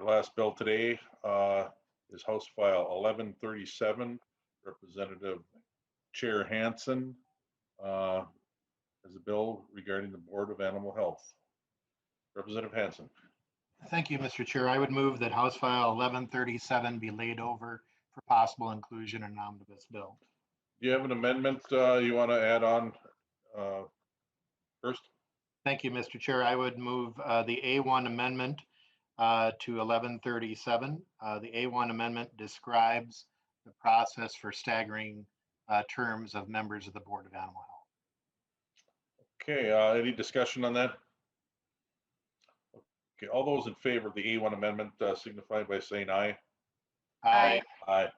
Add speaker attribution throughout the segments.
Speaker 1: last bill today is House File 1137, Representative Chair Hansen, as a bill regarding the Board of Animal Health. Representative Hansen.
Speaker 2: Thank you, Mr. Chair. I would move that House File 1137 be laid over for possible inclusion in an omnibus bill.
Speaker 1: Do you have an amendment you want to add on first?
Speaker 2: Thank you, Mr. Chair. I would move the A1 amendment to 1137. The A1 amendment describes the process for staggering terms of members of the Board of Animal Health.
Speaker 1: Okay, any discussion on that? Okay, all those in favor of the A1 amendment signify by saying aye.
Speaker 2: Aye.
Speaker 1: Aye.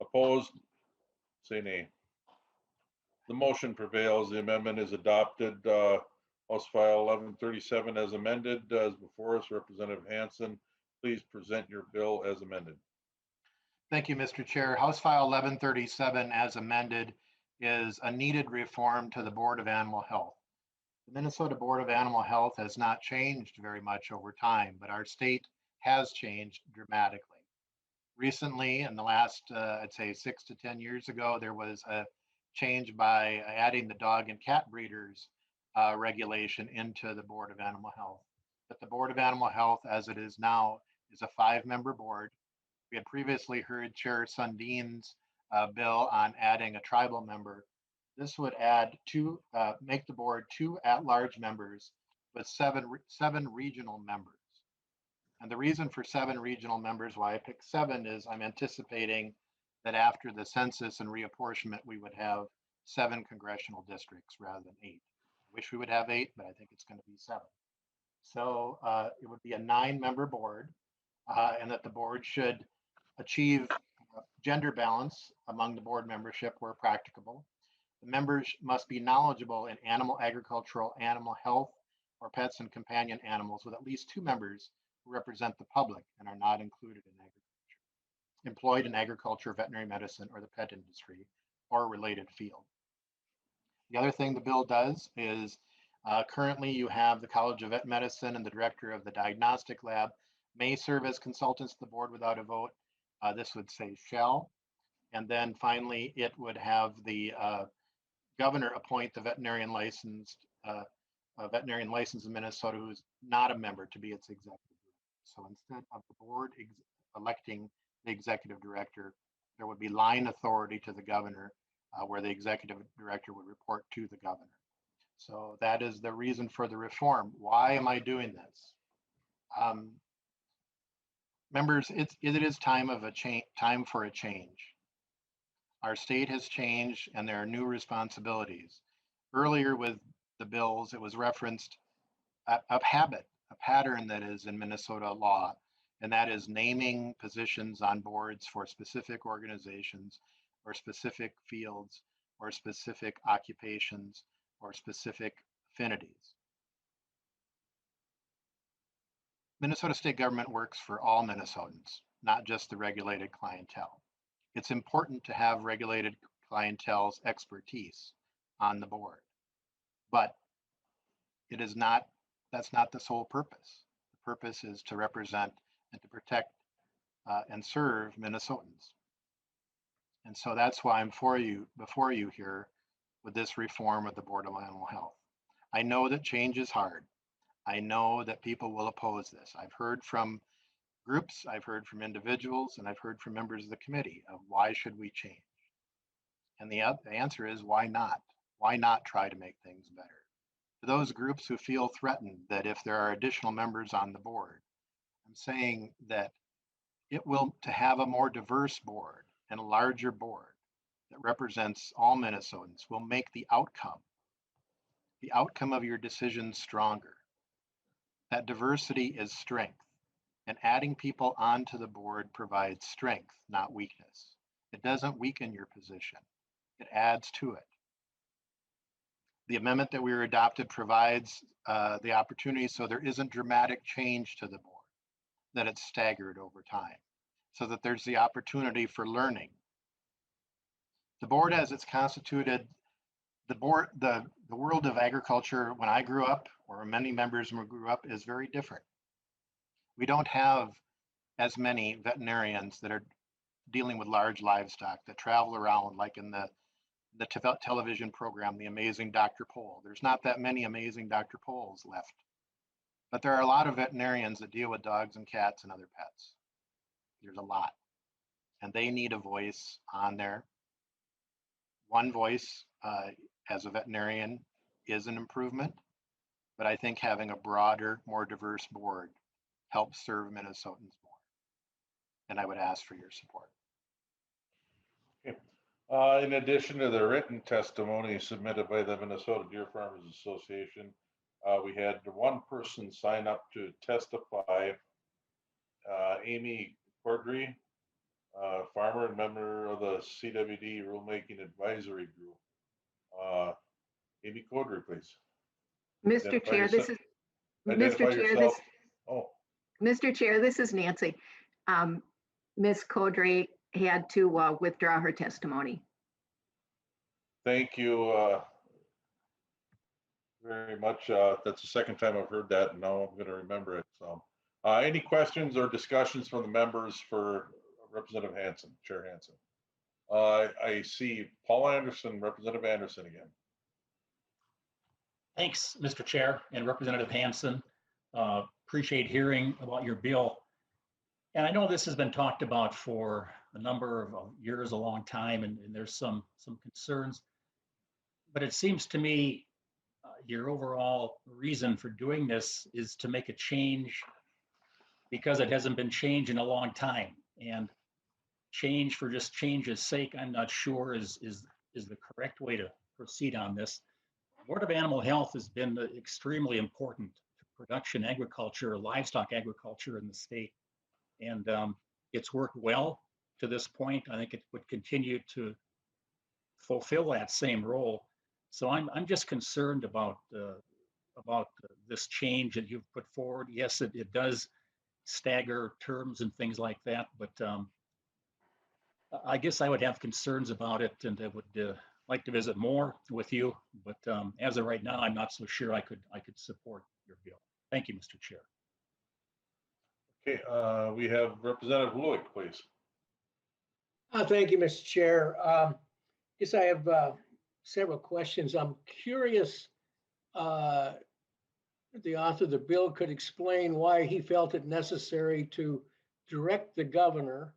Speaker 1: Opposed? Say nay. The motion prevails. The amendment is adopted. House File 1137 as amended is before us. Representative Hansen, please present your bill as amended.
Speaker 2: Thank you, Mr. Chair. House File 1137 as amended is a needed reform to the Board of Animal Health. The Minnesota Board of Animal Health has not changed very much over time, but our state has changed dramatically. Recently, in the last, I'd say 6 to 10 years ago, there was a change by adding the dog and cat breeders regulation into the Board of Animal Health. But the Board of Animal Health, as it is now, is a 5-member board. We had previously heard Chair Sundin's bill on adding a tribal member. This would add make the board 2 at-large members with seven regional members. And the reason for 7 regional members, why I picked 7, is I'm anticipating that after the census and reapportionment, we would have 7 congressional districts rather than 8. I wish we would have 8, but I think it's going to be 7. So it would be a 9-member board, and that the board should achieve gender balance among the board membership where practicable. The members must be knowledgeable in animal agricultural, animal health, or pets and companion animals, with at least 2 members who represent the public and are not included in agriculture, employed in agriculture, veterinary medicine, or the pet industry, or a related field. The other thing the bill does is currently you have the College of Vet Medicine and the director of the diagnostic lab may serve as consultants to the board without a vote. This would say shall. And then finally, it would have the governor appoint the veterinarian license in Minnesota who is not a member to be its executive director. So instead of the board electing the executive director, there would be line authority to the governor, where the executive director would report to the governor. So that is the reason for the reform. Why am I doing this? Members, it is time for a change. Our state has changed and there are new responsibilities. Earlier with the bills, it was referenced a pattern that is in Minnesota law, and that is naming positions on boards for specific organizations or specific fields or specific occupations or specific affinities. Minnesota state government works for all Minnesotans, not just the regulated clientele. It's important to have regulated clientele's expertise on the board, but that's not the sole purpose. The purpose is to represent and to protect and serve Minnesotans. And so that's why I'm before you here with this reform of the Board of Animal Health. I know that change is hard. I know that people will oppose this. I've heard from groups, I've heard from individuals, and I've heard from members of the committee of why should we change? And the answer is why not? Why not try to make things better? To those groups who feel threatened that if there are additional members on the board, I'm saying that to have a more diverse board and a larger board that represents all Minnesotans will make the outcome of your decisions stronger. That diversity is strength, and adding people onto the board provides strength, not weakness. It doesn't weaken your position, it adds to it. The amendment that we were adopted provides the opportunity so there isn't dramatic change to the board, that it's staggered over time, so that there's the opportunity for learning. The board as it's constituted, the world of agriculture when I grew up, or many members grew up, is very different. We don't have as many veterinarians that are dealing with large livestock that travel around, like in the television program, The Amazing Dr. Pole. There's not that many amazing Dr. Poles left, but there are a lot of veterinarians that deal with dogs and cats and other pets. There's a lot, and they need a voice on there. One voice as a veterinarian is an improvement, but I think having a broader, more diverse board helps serve Minnesotans more. And I would ask for your support.
Speaker 1: Okay. In addition to the written testimony submitted by the Minnesota Deer Farmers Association, we had one person sign up to testify, Amy Cordry, farmer and member of the CWD Rulemaking Advisory Group. Amy Cordry, please.
Speaker 3: Mr. Chair, this is
Speaker 1: Identify yourself.
Speaker 3: Mr. Chair, this is Nancy. Ms. Codry had to withdraw her testimony.
Speaker 1: Thank you very much. That's the second time I've heard that, and now I'm going to remember it. So, any questions or discussions from the members for Representative Hansen, Chair Hansen? I see Paul Anderson, Representative Anderson again.
Speaker 4: Thanks, Mr. Chair and Representative Hansen. Appreciate hearing about your bill. And I know this has been talked about for a number of years, a long time, and there's some concerns. But it seems to me your overall reason for doing this is to make a change because it hasn't been changed in a long time. And change for just change's sake, I'm not sure is the correct way to proceed on this. Board of Animal Health has been extremely important to production agriculture, livestock agriculture in the state. And it's worked well to this point. I think it would continue to fulfill that same role. So I'm just concerned about this change that you've put forward. Yes, it does stagger terms and things like that, but I guess I would have concerns about it, and I would like to visit more with you. But as of right now, I'm not so sure I could support your bill. Thank you, Mr. Chair.
Speaker 1: Okay, we have Representative Lewick, please.
Speaker 5: Thank you, Mr. Chair. Guess I have several questions. I'm curious if the author of the bill could explain why he felt it necessary to direct the governor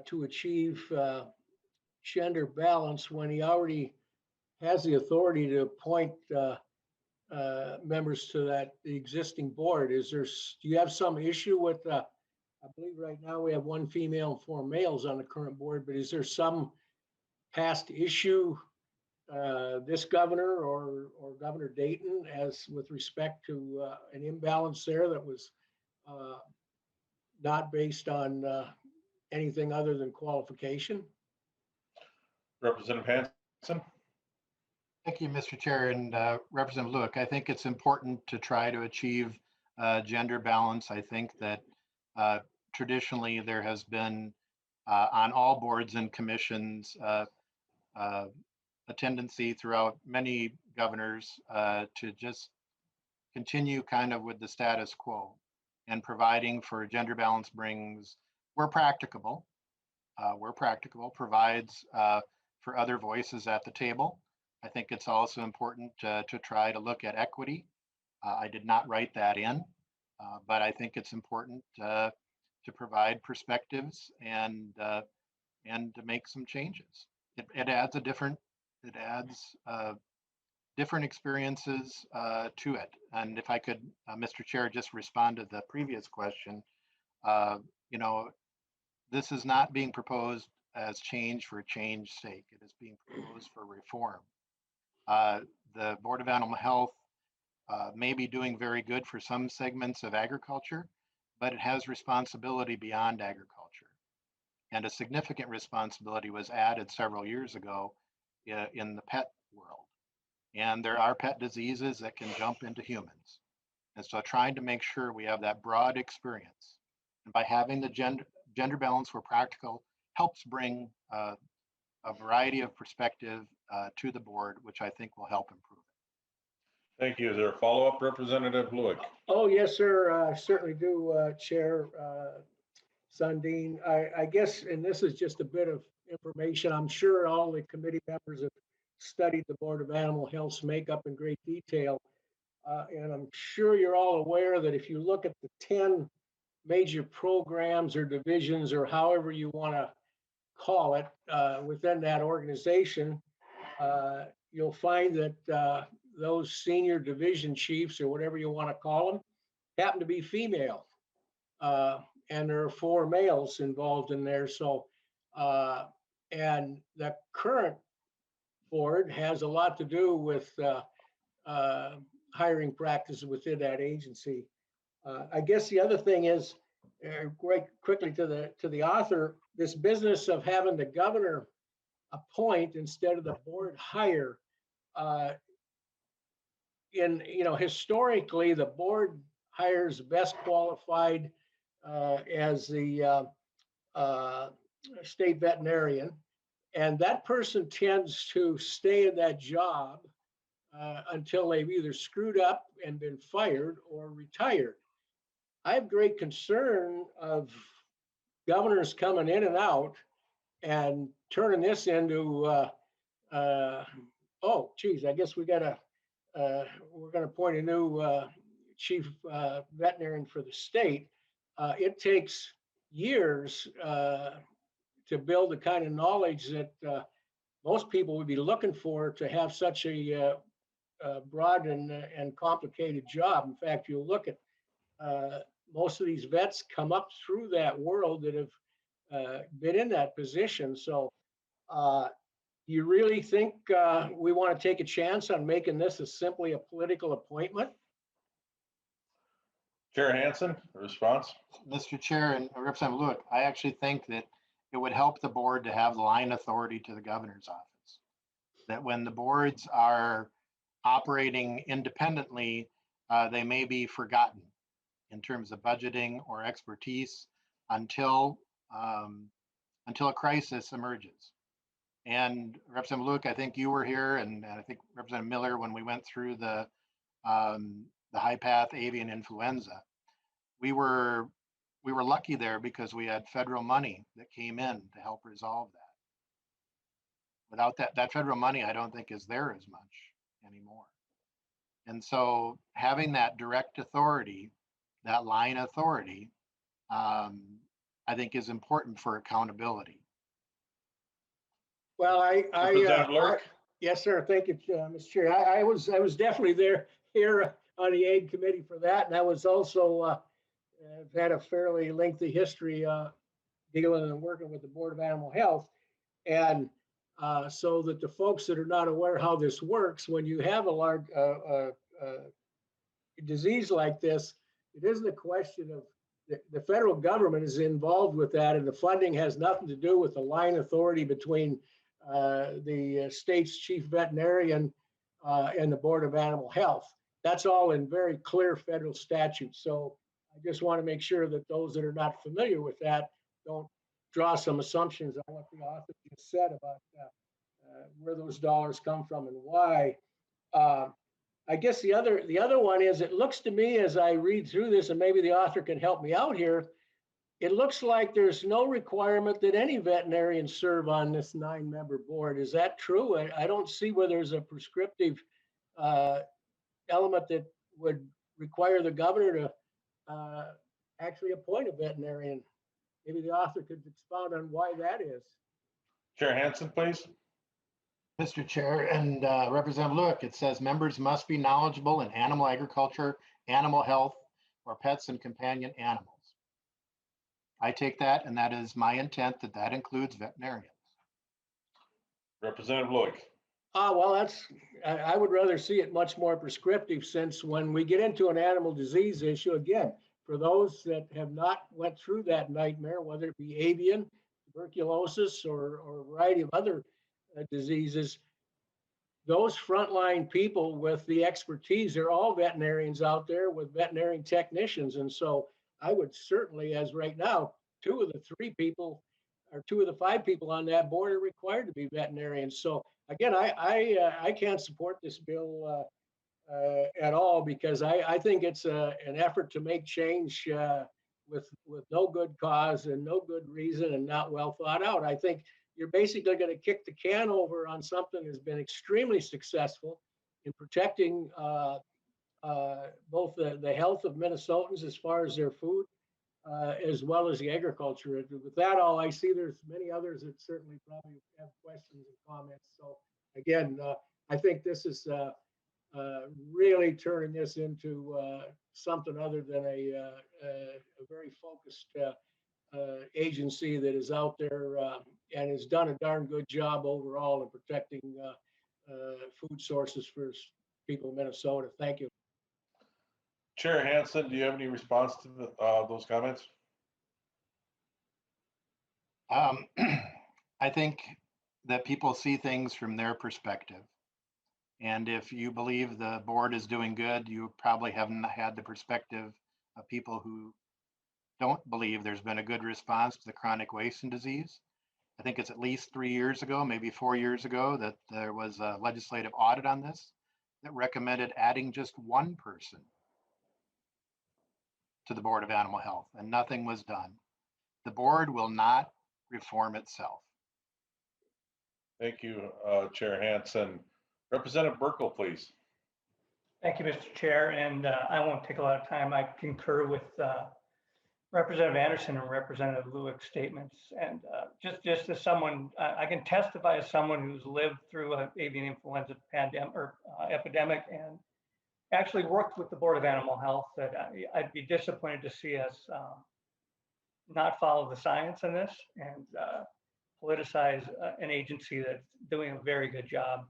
Speaker 5: to achieve gender balance when he already has the authority to appoint members to the existing board. Do you have some issue with, I believe right now we have 1 female and 4 males on the current board, but is there some past issue this governor or Governor Dayton as with respect to an imbalance there that was not based on anything other than qualification?
Speaker 1: Representative Hansen.
Speaker 2: Thank you, Mr. Chair, and Representative Lewick. I think it's important to try to achieve gender balance. I think that traditionally there has been on all boards and commissions a tendency throughout many governors to just continue kind of with the status quo, and providing for gender balance brings, where practicable, provides for other voices at the table. I think it's also important to try to look at equity. I did not write that in, but I think it's important to provide perspectives and to make some changes. It adds different experiences to it. And if I could, Mr. Chair, just respond to the previous question, this is not being proposed as change for change's sake. It is being proposed for reform. The Board of Animal Health may be doing very good for some segments of agriculture, but it has responsibility beyond agriculture. And a significant responsibility was added several years ago in the pet world. And there are pet diseases that can jump into humans. And so trying to make sure we have that broad experience. And by having the gender balance where practical helps bring a variety of perspective to the board, which I think will help improve it.
Speaker 1: Thank you. Is there a follow-up, Representative Lewick?
Speaker 5: Oh, yes, sir. I certainly do, Chair. Sundin. I guess, and this is just a bit of information, I'm sure all the committee members have studied the Board of Animal Health's makeup in great detail. And I'm sure you're all aware that if you look at the 10 major programs or divisions or however you want to call it within that organization, you'll find that those senior division chiefs or whatever you want to call them happen to be female. And there are 4 males involved in there. So, and the current board has a lot to do with hiring practices within that agency. I guess the other thing is, quite quickly to the author, this business of having the governor appoint instead of the board hire. Historically, the board hires best qualified as the state veterinarian, and that person tends to stay in that job until they've either screwed up and been fired or retired. I have great concern of governors coming in and out and turning this into, oh, geez, I guess we're going to appoint a new chief veterinarian for the state. It takes years to build the kind of knowledge that most people would be looking for to have such a broad and complicated job. In fact, you'll look at most of these vets come up through that world that have been in that position. So you really think we want to take a chance on making this as simply a political appointment?
Speaker 1: Chair Hansen, response?
Speaker 2: Mr. Chair and Representative Lewick, I actually think that it would help the board to have line authority to the governor's office. That when the boards are operating independently, they may be forgotten in terms of budgeting or expertise until a crisis emerges. And Representative Lewick, I think you were here, and I think Representative Miller when we went through the high path avian influenza. We were lucky there because we had federal money that came in to help resolve that. Without that federal money, I don't think is there as much anymore. And so having that direct authority, that line authority, I think is important for accountability.
Speaker 5: Well,
Speaker 1: Representative Lurk?
Speaker 5: yes, sir. Thank you, Mr. Chair. I was definitely here on the Ag Committee for that, and I was also had a fairly lengthy history dealing and working with the Board of Animal Health, and so that the folks that are not aware how this works, when you have a large disease like this, it isn't a question of the federal government is involved with that, and the funding has nothing to do with the line authority between the state's chief veterinarian and the Board of Animal Health. That's all in very clear federal statute. So I just want to make sure that those that are not familiar with that don't draw some assumptions on what the author just said about where those dollars come from and why. I guess the other one is, it looks to me as I read through this, and maybe the author can help me out here, it looks like there's no requirement that any veterinarian serve on this 9-member board. Is that true? I don't see where there's a prescriptive element that would require the governor to actually appoint a veterinarian. Maybe the author could expound on why that is.
Speaker 1: Chair Hansen, please.
Speaker 2: Mr. Chair and Representative Lewick, it says members must be knowledgeable in animal agriculture, animal health, or pets and companion animals. I take that, and that is my intent, that includes veterinarians.
Speaker 1: Representative Lewick.
Speaker 5: Well, I would rather see it much more prescriptive, since when we get into an animal disease issue, again, for those that have not went through that nightmare, whether it be avian, tuberculosis, or a variety of other diseases, those frontline people with the expertise, they're all veterinarians out there with veterinarian technicians. And so I would certainly, as right now, 2 of the 3 people or 2 of the 5 people on that board are required to be veterinarians. So again, I can't support this bill at all, because I think it's an effort to make change with no good cause and no good reason and not well thought out. I think you're basically going to kick the can over on something that's been extremely successful in protecting both the health of Minnesotans as far as their food, as well as the agriculture. And with that, all I see, there's many others that certainly probably have questions and comments. So again, I think this is really turning this into something other than a very focused agency that is out there and has done a darn good job overall in protecting food sources for people in Minnesota. Thank you.
Speaker 1: Chair Hansen, do you have any response to those comments?
Speaker 2: I think that people see things from their perspective. And if you believe the board is doing good, you probably haven't had the perspective of people who don't believe there's been a good response to the chronic wasting disease. I think it's at least 3 years ago, maybe 4 years ago, that there was a legislative audit on this that recommended adding just one person to the Board of Animal Health, and nothing was done. The board will not reform itself.
Speaker 1: Thank you, Chair Hansen. Representative Burkle, please.
Speaker 6: Thank you, Mr. Chair, and I won't take a lot of time. I concur with Representative Anderson and Representative Lewick's statements. And just as someone, I can testify as someone who's lived through an avian influenza pandemic or epidemic and actually worked with the Board of Animal Health, that I'd be disappointed to see us not follow the science in this and politicize an agency that's doing a very good job.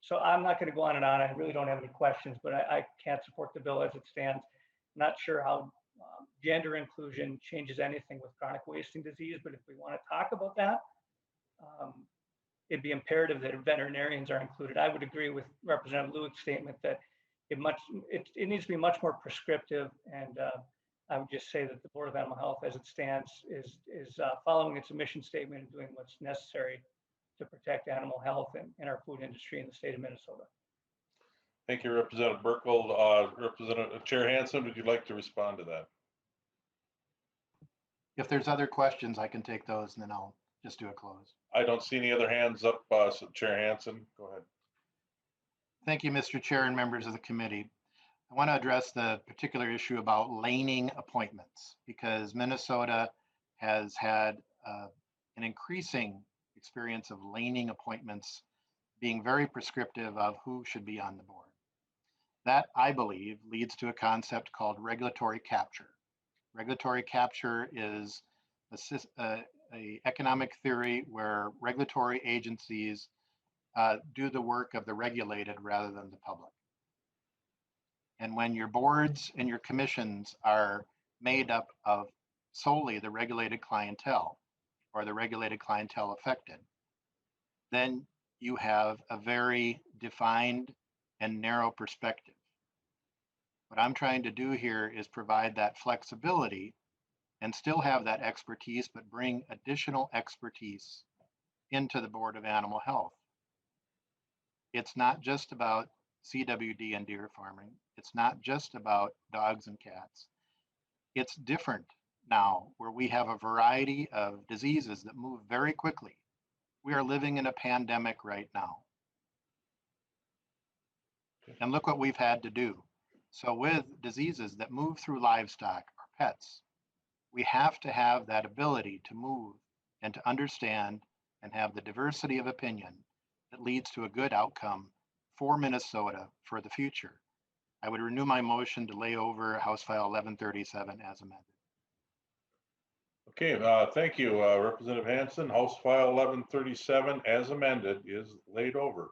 Speaker 6: So I'm not going to go on and on. I really don't have any questions, but I can't support the bill as it stands. Not sure how gender inclusion changes anything with chronic wasting disease, but if we want to talk about that, it'd be imperative that veterinarians are included. I would agree with Representative Lewick's statement that it needs to be much more prescriptive, and I would just say that the Board of Animal Health, as it stands, is following its mission statement and doing what's necessary to protect animal health and our food industry in the state of Minnesota.
Speaker 1: Thank you, Representative Burkle. Representative Chair Hansen, would you like to respond to that?
Speaker 2: If there's other questions, I can take those and then I'll just do a close.
Speaker 1: I don't see any other hands up, so Chair Hansen, go ahead.
Speaker 2: Thank you, Mr. Chair and members of the committee. I want to address the particular issue about laning appointments, because Minnesota has had an increasing experience of laning appointments being very prescriptive of who should be on the board. That, I believe, leads to a concept called regulatory capture. Regulatory capture is a economic theory where regulatory agencies do the work of the regulated rather than the public. And when your boards and your commissions are made up of solely the regulated clientele or the regulated clientele affected, then you have a very defined and narrow perspective. What I'm trying to do here is provide that flexibility and still have that expertise, but bring additional expertise into the Board of Animal Health. It's not just about CWD and deer farming. It's not just about dogs and cats. It's different now, where we have a variety of diseases that move very quickly. We are living in a pandemic right now. And look what we've had to do. So with diseases that move through livestock or pets, we have to have that ability to move and to understand and have the diversity of opinion that leads to a good outcome for Minnesota for the future. I would renew my motion to lay over House File 1137 as amended.
Speaker 1: Okay, thank you, Representative Hansen. House File 1137 as amended is laid over.